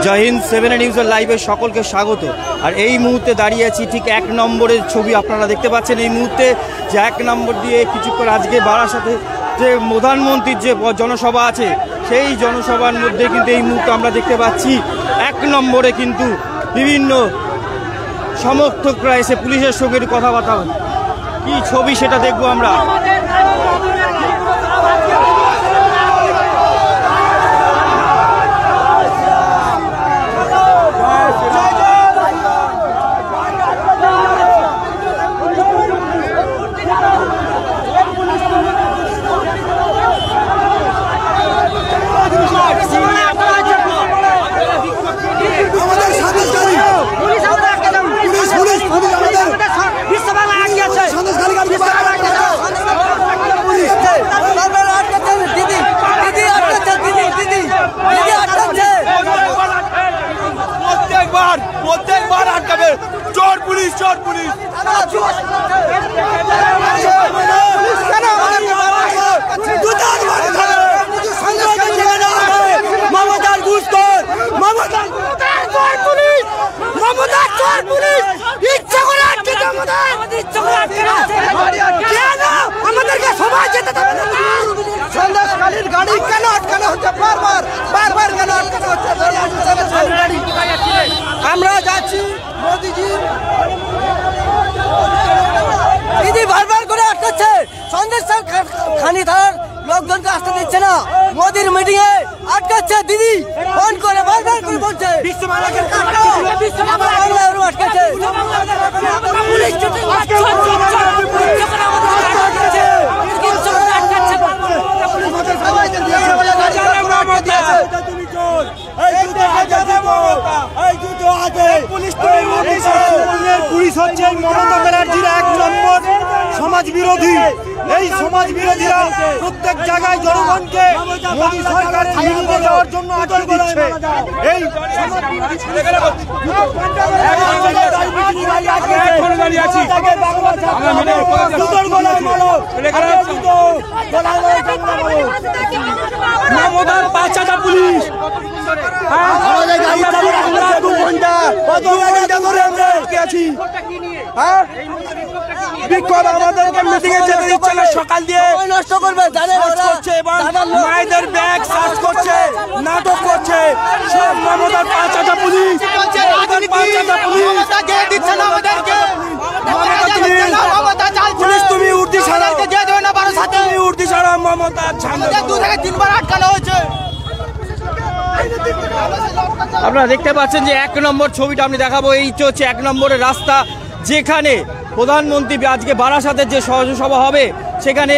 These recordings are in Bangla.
জয় হিন্দ, 7 নিউজের লাইভে সকলকে স্বাগত। আর এই মুহূর্তে দাঁড়িয়ে আছি ঠিক 1 নম্বরের ছবি আপনারা দেখতে পাচ্ছেন। এই মুহূর্তে যে 1 নম্বর দিয়ে কিছুক্ষণ আজকে বারাসাতে যে প্রধানমন্ত্রীর যে জনসভা আছে সেই জনসভার মধ্যে কিন্তু এই মুহূর্তে আমরা দেখতে পাচ্ছি 1 নম্বরে কিন্তু বিভিন্ন সমর্থকরা এসে পুলিশের সঙ্গে কথাবার্তা কি ছবি সেটা দেখবো আমরা। প্রত্যেকবার আটকাবে চোর পুলিশ মমতার ঘুষখোর ইচ্ছা করে আমাদেরকে সবাই যেতে দেবে না। সন্দেশখালীর গাড়ি কেন আটকানো হচ্ছে? বারবার কেন আটকানো হচ্ছে? আমরা যাচ্ছি মোদিজি দিদি বারবার করে আটকাচ্ছে। সন্দেশখালী থানার লোকজনকে আসতে দিচ্ছে না। মোদির মিটিং এ আটকাচ্ছে দিদি ফোন করে বারবার করে বলছে আটকাচ্ছে। পুলিশ হচ্ছে মমতা ব্যানার্জির 1 নম্বর সমাজ বিরোধী। এই সমাজ বিরোধীরা প্রত্যেক জায়গায় জনগণকে মোদী সরকারের বিরুদ্ধে যাওয়ার জন্য আটকে দিচ্ছে। এই মমতার 5টা পুলিশ বিক্ষোভ আমাদেরকে মিটিং এ যেতে দিচ্ছে না। সকাল দিয়ে নষ্ট করবে মায়েদের ব্যাগ সার্চ করছে, নাটক করছে। সব মমতার 5টা পুলিশ পুলিশ তুমি উর্দি ছাড়া উর্দি ছাড়া মমতার 2 থেকে 3 বার আটকানো হয়েছে। আপনারা দেখতে পাচ্ছেন যে 1 নম্বর ছবিটা আমি দেখাবো। এই হচ্ছে 1 নম্বরের রাস্তা, যেখানে প্রধানমন্ত্রী আজকে বারাসাতের যে সভা হবে সেখানে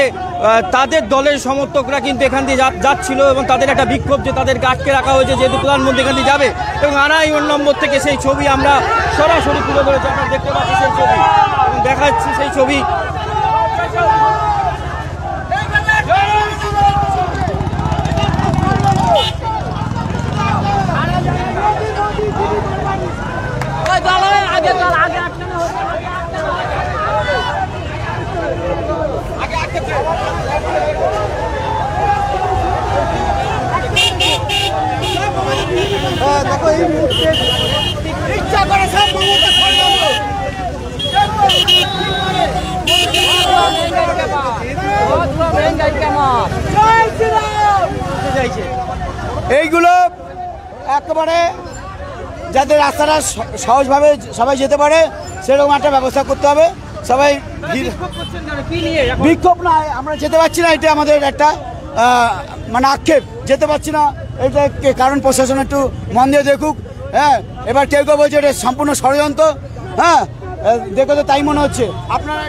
তাদের দলের সমর্থকরা কিন্তু এখান দিয়ে যাচ্ছিল এবং তাদের একটা বিক্ষোভ যে তাদেরকে আটকে রাখা হয়েছে যেহেতু প্রধানমন্ত্রী এখান দিয়ে যাবে। এবং 2 নম্বর থেকে সেই ছবি আমরা সরাসরি তুলে ধরেছি। আপনারা দেখতে পাচ্ছি সেই ছবি এবং দেখাচ্ছি সেই ছবি। দেখো এই মুহূর্তে ইচ্ছা করে সব মমতা এইগুলো একেবারে যাতে রাস্তাটা সহজভাবে সবাই যেতে পারে সেরকম একটা ব্যবস্থা করতে হবে। সবাই বিক্ষোভ না, আমরা যেতে পারছি না, এটা আমাদের একটা মানে আক্ষেপ। যেতে পারছি না এটা কারণ প্রশাসন একটু মন দিয়ে দেখুক। হ্যাঁ, এবার কেউ বলছে এটা সম্পূর্ণ ষড়যন্ত্র। হ্যাঁ, দেখো তো তাই মনে হচ্ছে। আপনারা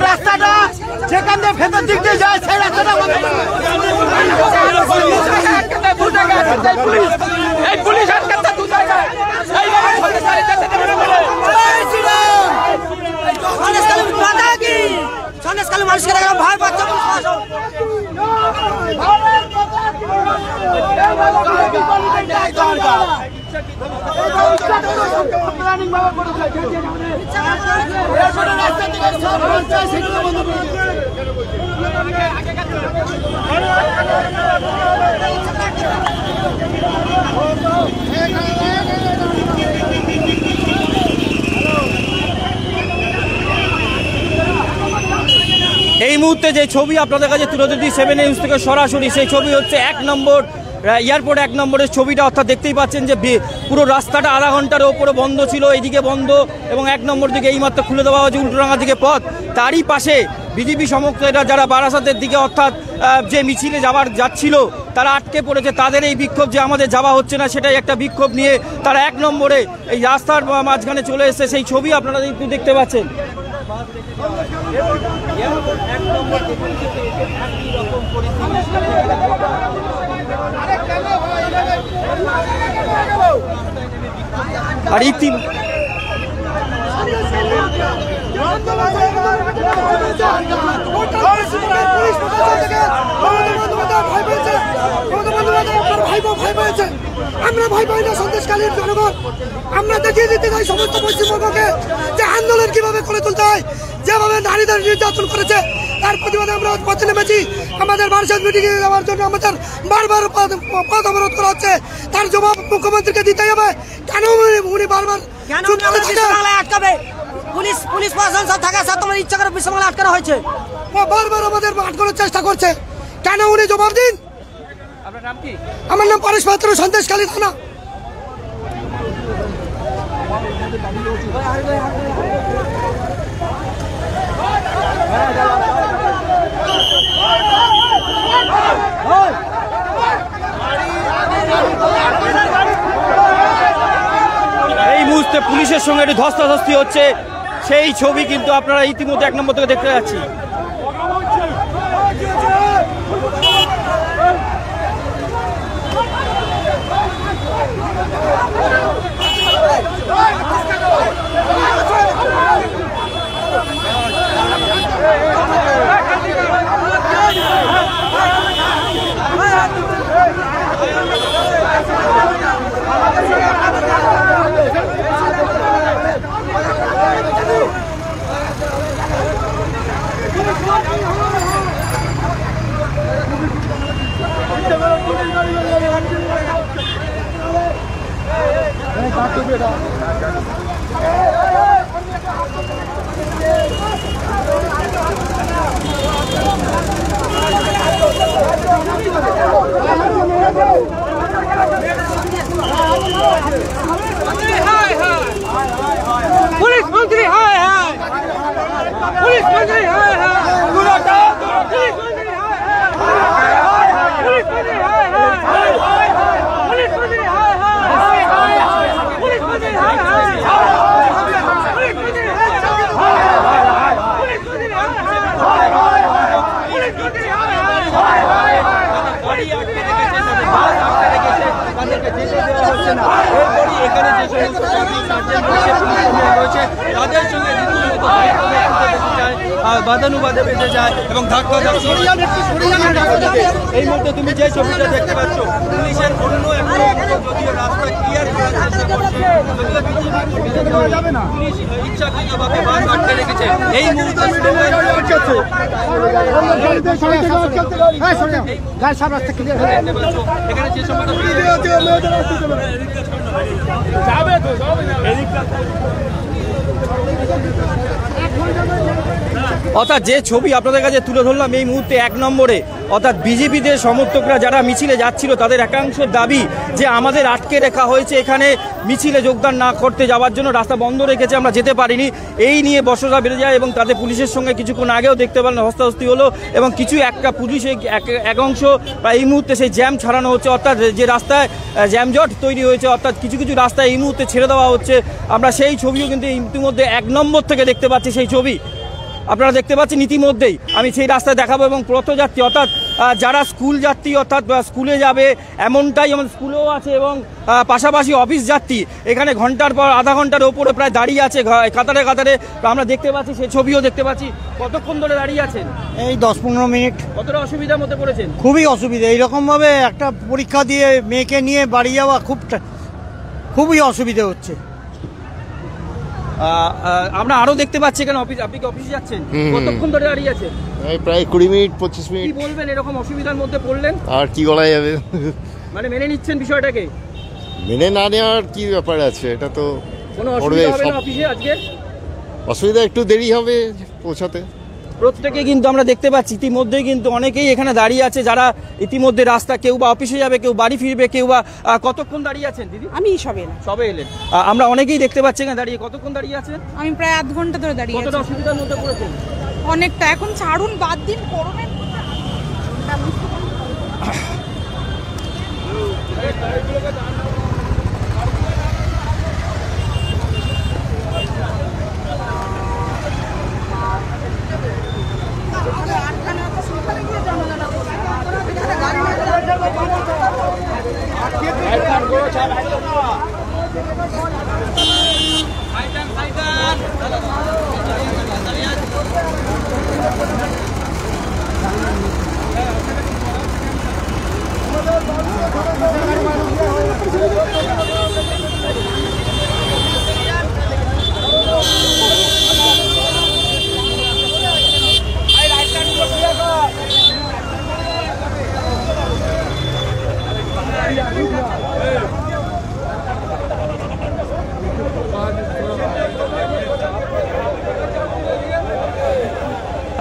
রাস্তাটা যেখান থেকে ভেতর দিক দিয়ে যায় সেই রাস্তাটা পুলিশ আটকাচ্ছে 2 জায়গায়। সন্দেশখালী মানুষকে ভয় পাচ্ছে। এই মুহূর্তে যে ছবি আপনাদের কাছে তুলে ধরছি 7 নিউজ থেকে সরাসরি, সেই ছবি হচ্ছে 1 নম্বর এয়ারপোর্ট 1 নম্বরের ছবিটা। অর্থাৎ দেখতেই পাচ্ছেন যে পুরো রাস্তাটা আধা ঘন্টার ওপরে বন্ধ ছিল, এইদিকে বন্ধ এবং 1 নম্বর দিকে এইমাত্র খুলে দেওয়া হয়েছে উল্টোডাঙ্গার দিকে পথ। তারই পাশে বিজেপি সমর্থকরা যারা বারাসাতের দিকে অর্থাৎ যে মিছিলে যাচ্ছিল তারা আটকে পড়েছে। তাদের এই বিক্ষোভ যে আমাদের যাওয়া হচ্ছে না, সেটাই একটা বিক্ষোভ নিয়ে তারা 1 নম্বরে এই রাস্তার মাঝখানে চলে এসেছে, সেই ছবি আপনারা একটু দেখতে পাচ্ছেন। আর আমরা ভয় পাই না সন্দেশকালীন জনগণ। আমরা দেখিয়ে দিতে চাই সমস্ত পশ্চিমবঙ্গকে যে আন্দোলন কিভাবে করে তুলতে হয়। যেভাবে নারীদের নির্যাতন করেছে তার প্রতিবাদে আমরা পথে নেমেছি। আমাদের বারাসাত মিটিংয়ে যাওয়ার জন্য আমাদের বারবার পথ অবরোধ করা হচ্ছে। তার জবাব মুখ্যমন্ত্রীকে দিতে হবে। কেন উনি বারবার আটকাবে? পুলিশ প্রশাসন সব থাকা সব তোমার ইচ্ছা করে বিশ্বমালা আটকানো হয়েছে। বারবার আমাদের আটকানোর চেষ্টা করছে। কেন উনি জবাব দিন। আপনার নাম কি? আমার নাম পরেশ পাত্র, সন্দেশখালী থানা। এই মুহূর্তে পুলিশের সঙ্গে একটু ধস্তাধস্তি হচ্ছে, সেই ছবি কিন্তু আপনারা ইতিমধ্যে 1 নম্বর থেকে দেখতে যাচ্ছি। पुलिस मंत्री हाय हाय, पुलिस मंत्री हाय हाय, पुलिस मंत्री हाय हाय, पुलिस मंत्री हाय हाय, पुलिस मंत्री हाय हाय, पुलिस मंत्री हाय हाय, पुलिस मंत्री हाय हाय, पुलिस मंत्री हाय हाय, पुलिस मंत्री हाय हाय। গাড়ি আটকে রেখেছে, আটকে রেখেছে, তাদেরকে যেতে দেওয়া হচ্ছে না। এরপরই এখানে যে সমস্ত ট্রাফিক সার্জেন্ট রয়েছে, পুলিশ রয়েছে, তাদের সঙ্গে রীতিমতো বাদানুবাদে বেঁধে যায় এবং ধাক্কা এই মুহূর্তে তুমি যে ছবিটা দেখতে পাচ্ছ, পুলিশের অন্য একটা অংশ যদিও রাস্তা ক্লিয়ার করার চেষ্টা করছে, পুলিশ ইচ্ছাকৃতভাবে বাস আটকে রেখেছে। এই মুহূর্তে এখানে যে সময়টা অর্থাৎ যে ছবি আপনাদের কাছে তুলে ধরলাম এই মুহূর্তে 1 নম্বরে, অর্থাৎ বিজেপিদের সমর্থকরা যারা মিছিলে যাচ্ছিল তাদের একাংশের দাবি যে আমাদের আটকে রাখা হয়েছে, এখানে মিছিলে যোগদান না করতে যাওয়ার জন্য রাস্তা বন্ধ রেখেছে, আমরা যেতে পারিনি। এই নিয়ে বচসা বেড়ে যায় এবং তাদের পুলিশের সঙ্গে কিছুক্ষণ আগেও দেখতে পেলেন হস্তাহস্তি হলো এবং কিছু একটা পুলিশ এক অংশ বা এই মুহূর্তে সেই জ্যাম ছাড়ানো হচ্ছে, অর্থাৎ যে রাস্তায় জ্যামজট তৈরি হয়েছে, অর্থাৎ কিছু কিছু রাস্তায় এই মুহূর্তে ছেড়ে দেওয়া হচ্ছে। আমরা সেই ছবিও কিন্তু ইতিমধ্যে 1 নম্বর থেকে দেখতে পাচ্ছি, সেই ছবি আপনারা দেখতে পাচ্ছেন ইতিমধ্যেই। আমি সেই রাস্তায় দেখাবো এবং পথযাত্রী অর্থাৎ যারা স্কুল যাত্রী অর্থাৎ স্কুলে যাবে এমনটাই আমাদের স্কুলেও আছে এবং পাশাপাশি অফিস যাত্রী এখানে ঘন্টার পর আধা ঘন্টার ওপরে প্রায় দাঁড়িয়ে আছে কাতারে কাতারে, আমরা দেখতে পাচ্ছি, সেই ছবিও দেখতে পাচ্ছি। কতক্ষণ ধরে দাঁড়িয়ে আছেন? এই 10-15 মিনিট। কতটা অসুবিধার মধ্যে পড়েছেন? খুবই অসুবিধা। এইরকমভাবে একটা পরীক্ষা দিয়ে মেয়েকে নিয়ে বাড়ি যাওয়া খুব খুবই অসুবিধা হচ্ছে। আমরা আরো দেখতে পাচ্ছি এখানে অফিস, আপনি কি অফিসে যাচ্ছেন? কতক্ষণ ধরে দাঁড়িয়ে আছেন? প্রায় 20 মিনিট 25 কি মিনিট। বলবেন এরকম অসুবিধার মধ্যে পড়লেন? আর কি বলা যাবে, মানে মেনে নিচ্ছেন বিষয়টাকে? মেনে না নেওয়ার কি ব্যাপার আছে, এটা তো কোনো পড়বে অসুবিধা হবে না সব। অফিসে আজকে? অসুবিধা একটু দেরি হবে পৌঁছাতে। প্রত্যেকে কিন্তু আমরা দেখতে পাচ্ছি ইতিমধ্যেই কিন্তু অনেকেই এখানে দাঁড়িয়ে আছে, যারা ইতিমধ্যে রাস্তা, কেউ বা অফিসে যাবে, কেউ বাড়ি ফিরবে, কেউ বা কতক্ষণ দাঁড়িয়ে আছেন দিদি? আমি সবে এলাম। সবে এলেন। আমরা অনেকেই দেখতে পাচ্ছি এখানে দাঁড়িয়ে, কতক্ষণ দাঁড়িয়ে আছেন? আমি প্রায় আধ ঘন্টা ধরে দাঁড়িয়ে কতটা আছি। অসুবিধার মধ্যে পড়েছেন? অনেকটা। এখন ছাড়ুন, বাদ দিন, গরমের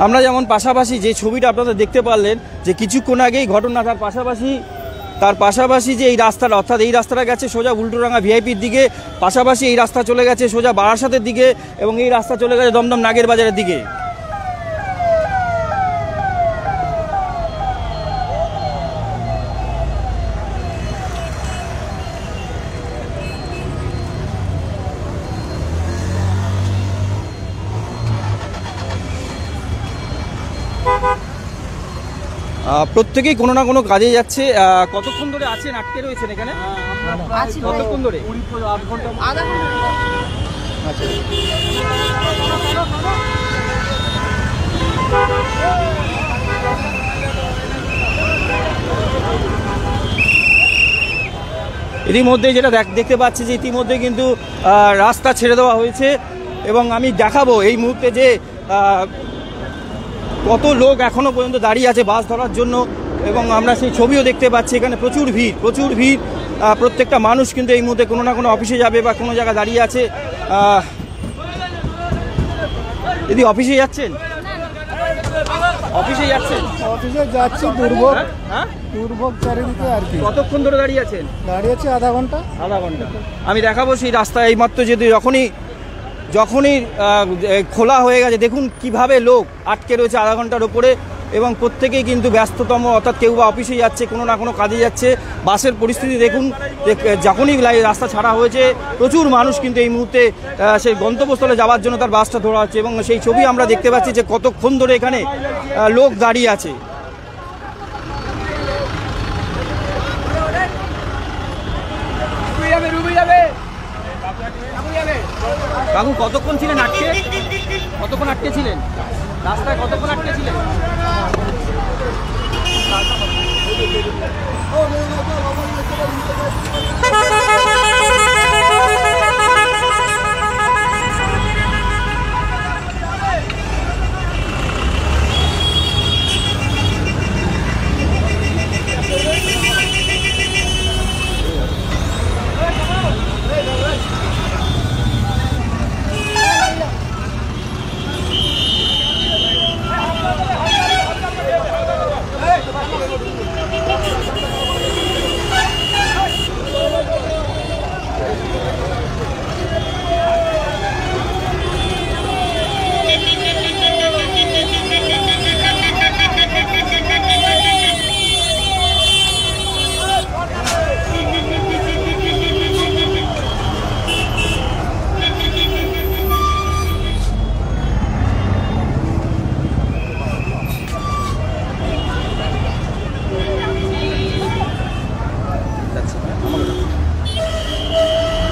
আমরা যেমন পাশাপাশি যে ছবিটা আপনারা দেখতে পারলেন, যে কিছুক্ষণ আগেই ঘটনা, তার পাশাপাশি যে এই রাস্তাটা, অর্থাৎ এই রাস্তাটা গেছে সোজা উল্টোডাঙ্গা ভিআইপির দিকে, পাশাপাশি এই রাস্তা চলে গেছে সোজা বারাসাতের দিকে, এবং এই রাস্তা চলে গেছে দমদম নাগের বাজারের দিকে। প্রত্যেকেই কোনো না কোনো কাজে যাচ্ছে। কতক্ষণ ধরে আছেন, আটকে রয়েছেন এখানে? কতক্ষণ ধরে? আচ্ছা। ইতিমধ্যে যেটা দেখতে পাচ্ছি যে ইতিমধ্যে কিন্তু রাস্তা ছেড়ে দেওয়া হয়েছে, এবং আমি দেখাবো এই মুহূর্তে যে কত লোক এখনো পর্যন্ত দাঁড়িয়ে আছে বাস ধরার জন্য, এবং আমরা সেই ছবিও দেখতে পাচ্ছি। এখানে প্রচুর ভিড়। প্রত্যেকটা মানুষ কিন্তু এই মুহূর্তে কোনো না কোনো অফিসে যাবে বা কোনো জায়গায় দাঁড়িয়ে আছে। দিদি অফিসে যাচ্ছেন? অফিসে যাচ্ছেন? অফিসে যাচ্ছি, দুর্ভোগ হ্যাঁ, দুর্ভোগ চারিদিকে আর কি। কতক্ষণ ধরে দাঁড়িয়ে আছেন? দাঁড়িয়ে আছি আধা ঘন্টা। আমি দেখাবো সেই রাস্তা। এইমাত্র যদি যখনই খোলা হয়ে গেছে, দেখুন কিভাবে লোক আটকে রয়েছে আধা ঘন্টার ওপরে, এবং প্রত্যেকেই কিন্তু ব্যস্ততম, অর্থাৎ কেউ বা অফিসে যাচ্ছে, কোনো না কোনো কাজে যাচ্ছে। বাসের পরিস্থিতি দেখুন, যখনই রাস্তা ছাড়া হয়েছে প্রচুর মানুষ কিন্তু এই মুহূর্তে সেই গন্তব্যস্থলে যাওয়ার জন্য তার বাসটা ধরা হচ্ছে, এবং সেই ছবি আমরা দেখতে পাচ্ছি যে কতক্ষণ ধরে এখানে লোক দাঁড়িয়ে আছে। কাকু কতক্ষণ ছিলেন আটকে? কতক্ষণ আটকে ছিলেন রাস্তায়? কতক্ষণ আটকে ছিলেন?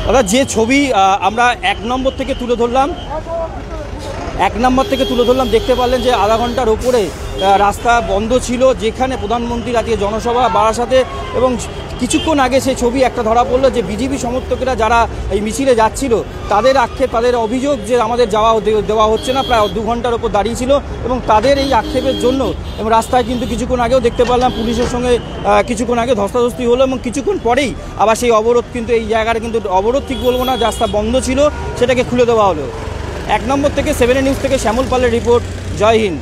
দাদা, যে ছবি আমরা এক নম্বর থেকে তুলে ধরলাম, দেখতে পারলেন যে আধা ঘন্টার উপরে রাস্তা বন্ধ ছিল, যেখানে প্রধানমন্ত্রীর আজকে জনসভা বারাসাতে, এবং কিছুক্ষণ আগে সেই ছবি একটা ধরা পড়লো যে বিজেপি সমর্থকেরা যারা এই মিছিলে যাচ্ছিল তাদের আক্ষেপ, তাদের অভিযোগ যে আমাদের দেওয়া হচ্ছে না, প্রায় 2 ঘন্টার ওপর দাঁড়িয়েছিল এবং তাদের এই আক্ষেপের জন্য এবং রাস্তায় কিন্তু কিছুক্ষণ আগেও দেখতে পারলাম পুলিশের সঙ্গে কিছুক্ষণ আগে ধস্তাধস্তি হলো এবং কিছুক্ষণ পরেই আবার সেই অবরোধ, কিন্তু এই জায়গাটা কিন্তু অবরোধ ঠিক বলবো না, রাস্তা বন্ধ ছিল সেটাকে খুলে দেওয়া হলো। 1 নম্বর থেকে 7 নিউজ থেকে শ্যামল পালের রিপোর্ট। জয় হিন্দ।